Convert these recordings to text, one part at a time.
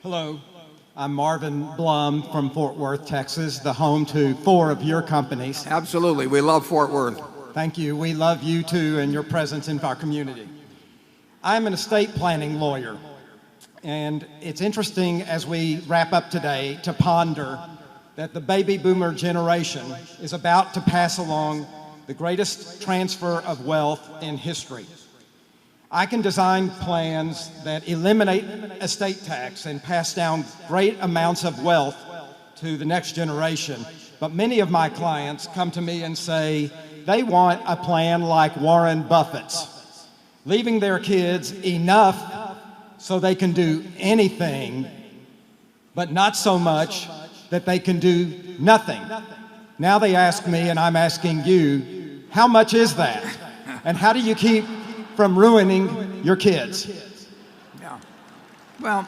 Hello, I'm Marvin Blum from Fort Worth, Texas, the home to 4 of your companies. Absolutely. We love Fort Worth. Thank you. We love you too and your presence in our community. I'm an estate planning lawyer, and it's interesting as we wrap up today to ponder that the baby boomer generation is about to pass along the greatest transfer of wealth in history. I can design plans that eliminate estate tax and pass down great amounts of wealth to the next generation. But many of my clients come to me and say they want a plan like Warren Buffett's, leaving their kids enough so they can do anything, but not so much that they can do nothing. Now they ask me, and I'm asking you, how much is that? And how do you keep from ruining your kids? Yeah. Well,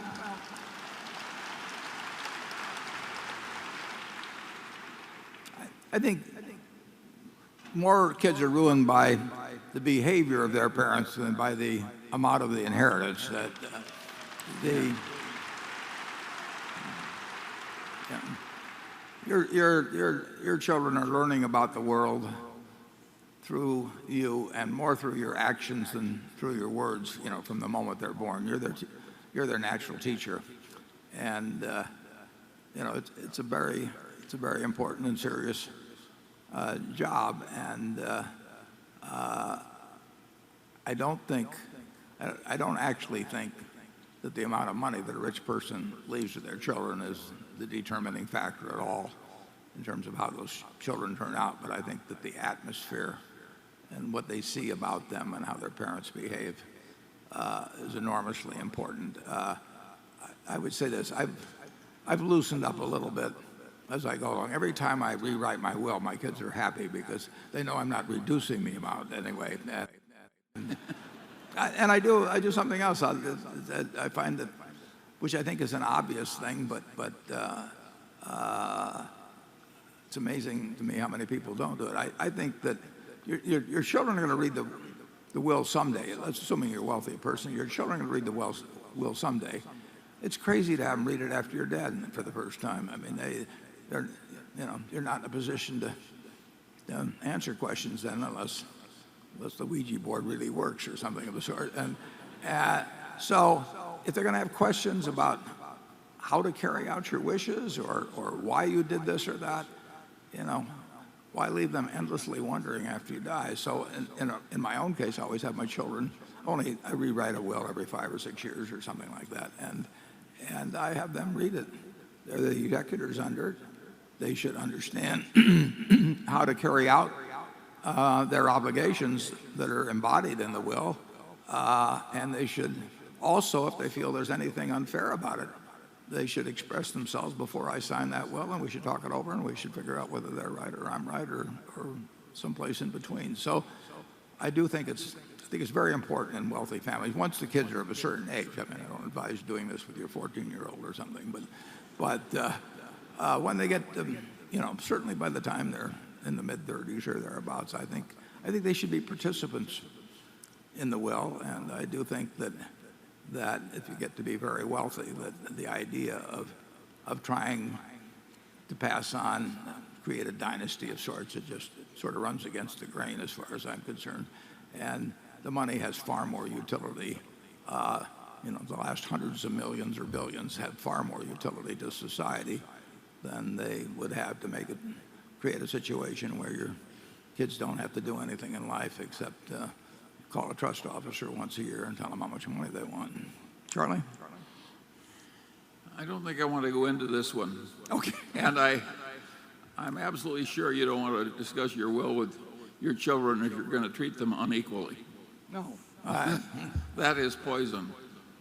I think more kids are ruined by the behavior of their parents than by the amount of the inheritance. That your children are learning about the world through you, and more through your actions than through your words. From the moment they're born, you're their natural teacher, and it's a very important and serious job. And I don't actually think that the amount of money that a rich person leaves to their children is the determining factor at all in terms of how those children turn out. But I think that the atmosphere and what they see about them and how their parents behave is enormously important. I would say this: I've loosened up a little bit as I go along. Every time I rewrite my will, my kids are happy because they know I'm not reducing the amount anyway. And I do something else that I find that, which I think is an obvious thing, but it's amazing to me how many people don't do it. I think that your children are going to read the will someday. That's assuming you're a wealthy person. Your children are going to read the will someday. It's crazy to have them read it after you're dead for the first time. I mean, you're not in a position to answer questions then, unless the Ouija board really works or something of the sort. And so if they're going to have questions about how to carry out your wishes or why you did this or that, why leave them endlessly wondering after you die? So in my own case, I always have my children, I rewrite a will every 5 or 6 years or something like that. And I have them read it. They're the executors under it. They should understand how to carry out their obligations that are embodied in the will. And they should also, if they feel there's anything unfair about it, they should express themselves before I sign that will, and we should talk it over, and we should figure out whether they're right or I'm right or someplace in between. So I think it's very important in wealthy families. Once the kids are of a certain age, I mean, I don't advise doing this with your 14-year-old or something, but when they get, certainly by the time they're in the mid-30s or thereabouts, I think they should be participants in the will. And I do think that if you get to be very wealthy, that the idea of trying to pass on, create a dynasty of sorts, it just sort of runs against the grain as far as I'm concerned. And the money has far more utility. The last hundreds of millions or billions have far more utility to society than they would have to create a situation where your kids don't have to do anything in life except call a trust officer once a year and tell them how much money they want. Charlie? I don't think I want to go into this one. Okay. And I'm absolutely sure you don't want to discuss your will with your children if you're going to treat them unequally. No. That is poison.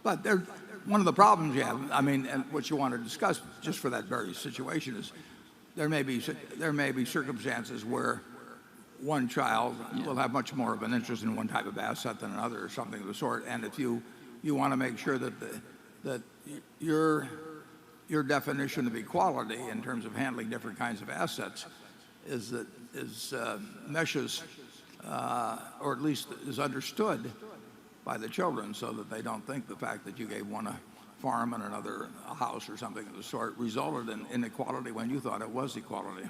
But one of the problems you have, and what you want to discuss just for that very situation is there may be circumstances where one child will have much more of an interest in one type of asset than another or something of the sort. And if you want to make sure that your definition of equality in terms of handling different kinds of assets meshes or at least is understood by the children, so that they don't think the fact that you gave one a farm and another house or something of the sort resulted in inequality when you thought it was equality.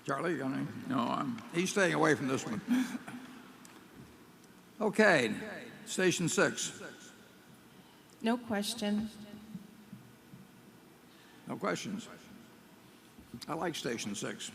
Charlie, you got any? No, He's staying away from this one. Okay, station 6. No question. No questions. I like station 6.